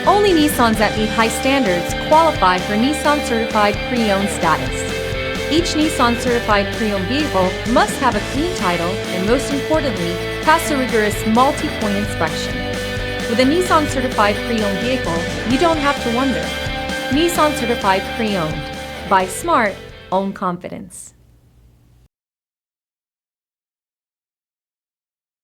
Only Nissans that meet high standards qualify for Nissan Certified Pre-Owned status. Each Nissan Certified Pre-Owned vehicle must have a clean title and, most importantly, pass a rigorous multi-point inspection. With a Nissan Certified Pre-Owned vehicle, you don't have to wonder. Nissan Certified Pre-Owned. Buy smart, own confidence.